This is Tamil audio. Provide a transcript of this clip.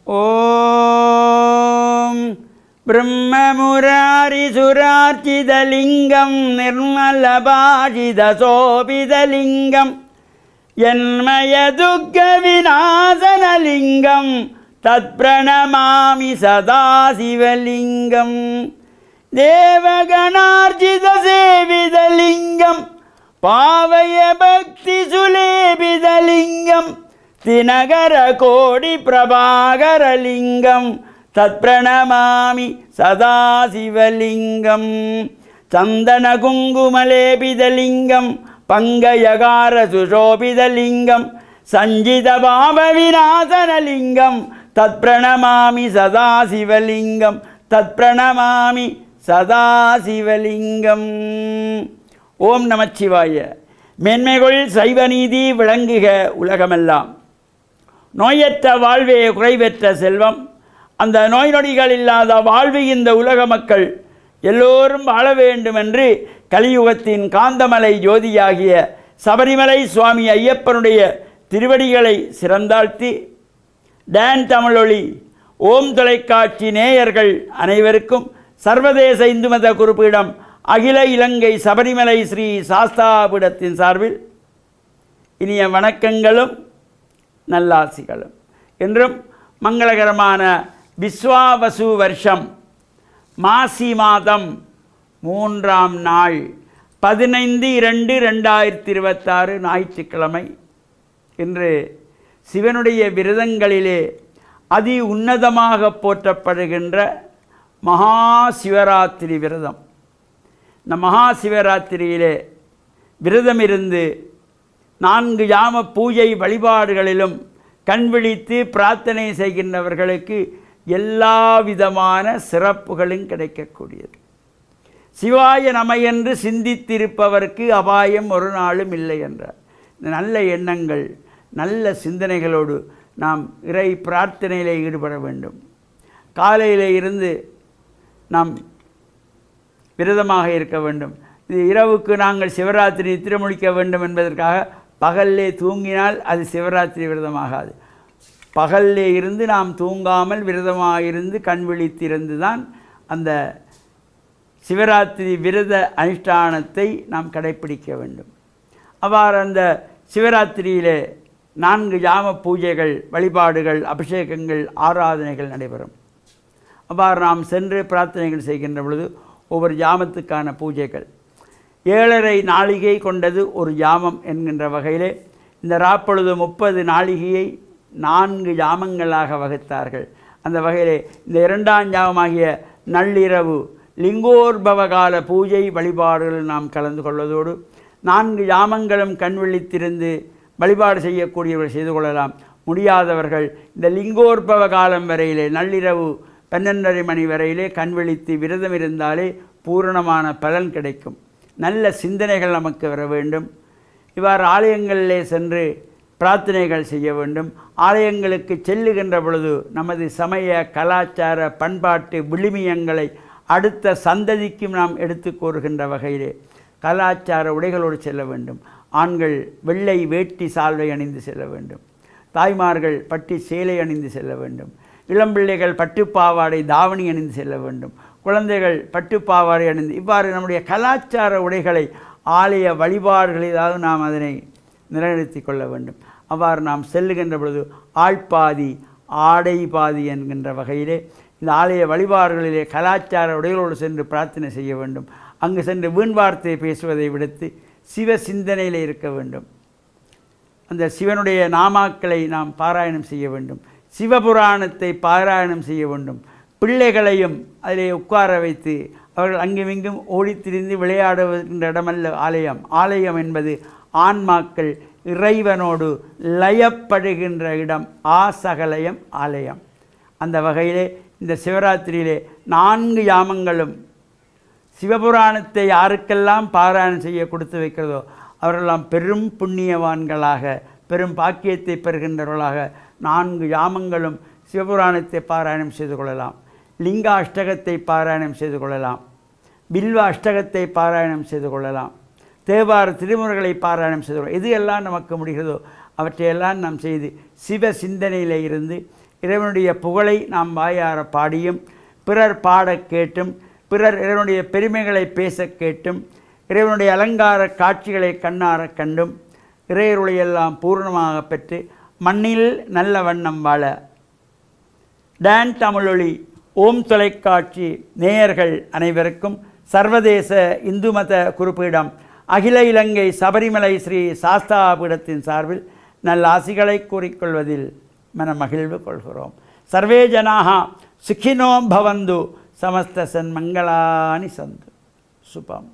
ஓம் பிரம்மமுராரிசுரார்ச்சிதலிங்கம் நிர்மலபாஷிதசோபிதலிங்கம் யன்மயதுக்க விநாசனலிங்கம் தத்பிரணமாமி சதாசிவலிங்கம் தேவகணார்ச்சிதசேவிதலிங்கம் பாவய பக்தி சுலேபிதலிங்கம் தினகர கோடி பிரபாகரலிங்கம் தத்பிரணமாமி சதாசிவலிங்கம் சந்தன குங்குமலேபிதலிங்கம் பங்கயகார சுஷோபிதலிங்கம் சஞ்சித பாவ விநாசனலிங்கம் தத்பிரணமாமி சதாசிவலிங்கம் தத்பிரணமாமி சதாசிவலிங்கம். ஓம் நமச்சிவாய. மேன்மைகள் சைவநீதி விளங்குக உலகமெல்லாம். நோயற்ற வாழ்வே குறைவற்ற செல்வம். அந்த நோய் நொடிகள் இல்லாத வாழ்வு இந்த உலக மக்கள் எல்லோரும் வாழ வேண்டும் என்று கலியுகத்தின் காந்தமலை ஜோதியாகிய சபரிமலை சுவாமி ஐயப்பனுடைய திருவடிகளை சிறந்தாழ்த்தி டான் தமிழொலி ஓம் தொலைக்காட்சி நேயர்கள் அனைவருக்கும் சர்வதேச இந்து மத குறிப்பீடம் அகில இலங்கை சபரிமலை ஸ்ரீ சாஸ்தாபீடத்தின் சார்பில் இனிய வணக்கங்களும் நல்லாசிகளும். என்றும் மங்களகரமான விஸ்வாவசு வருஷம் மாசி மாதம் 3ஆம் நாள் 15/2/2026 ஞாயிற்றுக்கிழமை. இன்று சிவனுடைய விரதங்களிலே அதி உன்னதமாக போற்றப்படுகின்ற மகா சிவராத்திரி விரதம். இந்த மகா சிவராத்திரியிலே விரதம் இருந்து 4 யாம பூஜை வழிபாடுகளிலும் கண்விழித்து பிரார்த்தனை செய்கின்றவர்களுக்கு எல்லா விதமான சிறப்புகளும் கிடைக்கக்கூடியது. சிவாய நம என்று சிந்தித்திருப்பவர்க்கு அபாயம் ஒரு நாளும் இல்லை என்றார். நல்ல எண்ணங்கள் நல்ல சிந்தனைகளோடு நாம் இறை பிரார்த்தனையில் ஈடுபட வேண்டும். காலையில் இருந்து நாம் விரதமாக இருக்க வேண்டும். இது இரவுக்கு நாங்கள் சிவராத்திரி திருமுழிக்க வேண்டும் என்பதற்காக பகல்லே தூங்கினால் அது சிவராத்திரி விரதமாகாது. பகல்லே இருந்து நாம் தூங்காமல் விரதமாக இருந்து கண் விழித்திருந்து தான் அந்த சிவராத்திரி விரத அனுஷ்டானத்தை நாம் கடைப்பிடிக்க வேண்டும். அவ்வாறு அந்த சிவராத்திரியிலே 4 யாம பூஜைகள் வழிபாடுகள் அபிஷேகங்கள் ஆராதனைகள் நடைபெறும். அவ்வாறு நாம் சென்று பிரார்த்தனைகள் செய்கின்ற பொழுது ஒவ்வொரு யாமத்துக்கான பூஜைகள் 7.5 நாளிகை கொண்டது ஒரு யாமம் என்கின்ற வகையிலே இந்த ராப்பொழுது 30 நாளிகையை 4 யாமங்களாக வகுத்தார்கள். அந்த வகையிலே இந்த 2ஆம் யாமமாகிய நள்ளிரவு லிங்கோர்பவகால பூஜை வழிபாடுகளில் நாம் கலந்து கொள்வதோடு 4 யாமங்களும் கண் விழித்திருந்து வழிபாடு செய்யக்கூடியவர்கள் செய்து கொள்ளலாம். முடியாதவர்கள் இந்த லிங்கோர்பவ காலம் வரையிலே நள்ளிரவு 12:30 மணி வரையிலே கண் விழித்து விரதம் இருந்தாலே பூரணமான பலன் கிடைக்கும். நல்ல சிந்தனைகள் நமக்கு வர வேண்டும். இவ்வாறு ஆலயங்களிலே சென்று பிரார்த்தனைகள் செய்ய வேண்டும். ஆலயங்களுக்கு செல்லுகின்ற பொழுது நமது சமய கலாச்சார பண்பாட்டு விழுமியங்களை அடுத்த சந்ததிக்கும் நாம் எடுத்து கூறுகின்ற வகையிலே கலாச்சார உடைகளோடு செல்ல வேண்டும். ஆண்கள் வெள்ளை வேட்டி சால்வை அணிந்து செல்ல வேண்டும். தாய்மார்கள் பட்டு சேலை அணிந்து செல்ல வேண்டும். இளம்பிள்ளைகள் பட்டுப்பாவாடை தாவணி அணிந்து செல்ல வேண்டும். குழந்தைகள் பட்டுப்பாவாடை அணிந்து இவ்வாறு நம்முடைய கலாச்சார உடைகளை ஆலய வழிபாடுகளிலாவது நாம் அதனை நிலைநிறுத்தி கொள்ள வேண்டும். அவ்வாறு நாம் செல்லுகின்ற பொழுது ஆள்பாதி ஆடை பாதி என்கின்ற வகையிலே இந்த ஆலய வழிபாடுகளிலே கலாச்சார உடைகளோடு சென்று பிரார்த்தனை செய்ய வேண்டும். அங்கு சென்று வீண் வார்த்தை பேசுவதை விடுத்து சிவ சிந்தனையில் இருக்க வேண்டும். அந்த சிவனுடைய நாமாக்களை நாம் பாராயணம் செய்ய வேண்டும். சிவபுராணத்தை பாராயணம் செய்ய வேண்டும். பிள்ளைகளையும் அதிலே உட்கார வைத்து அவர்கள் அங்குமிங்கும் ஓடித்திரிந்து விளையாடுகின்ற இடமல்ல ஆலயம். ஆலயம் என்பது ஆன்மாக்கள் இறைவனோடு லயப்படுகின்ற இடம். ஆசகலயம் ஆலயம். அந்த வகையிலே இந்த சிவராத்திரியிலே 4 யாமங்களும் சிவபுராணத்தை யாருக்கெல்லாம் பாராயணம் செய்ய கொடுத்து வைக்கிறதோ அவரெல்லாம் பெரும் புண்ணியவான்களாக பெரும் பாக்கியத்தை பெறுகின்றவர்களாக 4 யாமங்களும் சிவபுராணத்தை பாராயணம் செய்து கொள்ளலாம். லிங்க அஷ்டகத்தை பாராயணம் செய்து கொள்ளலாம். பில்வ அஷ்டகத்தை பாராயணம் செய்து கொள்ளலாம். தேவார திருமுறைகளை பாராயணம் செய்து கொள்ளலாம். எது எல்லாம் நமக்கு முடிகிறதோ அவற்றையெல்லாம் நாம் செய்து சிவ சிந்தனையில் இருந்து இறைவனுடைய புகழை நாம் வாயார பாடியும் பிறர் பாட கேட்டும் பிறர் இறைவனுடைய பெருமைகளை பேச கேட்டும் இறைவனுடைய அலங்கார காட்சிகளை கண்ணார கண்டும் இறையருளையெல்லாம் பூர்ணமாக பெற்று மண்ணில் நல்ல வண்ணம் வாழ டான் தமிழொலி ஓம் தொலைக்காட்சி நேயர்கள் அனைவருக்கும் சர்வதேச இந்து மத குறிப்பீடம் அகில இலங்கை சபரிமலை ஸ்ரீ சாஸ்தாபீடத்தின் சார்பில் நல்ல ஆசிகளை கூறிக்கொள்வதில் மனமகிழ்வு கொள்கிறோம். சர்வே ஜனாக சுகினோ பவந்து சமஸ்த சன்மங்களானி சந்து சுபம்.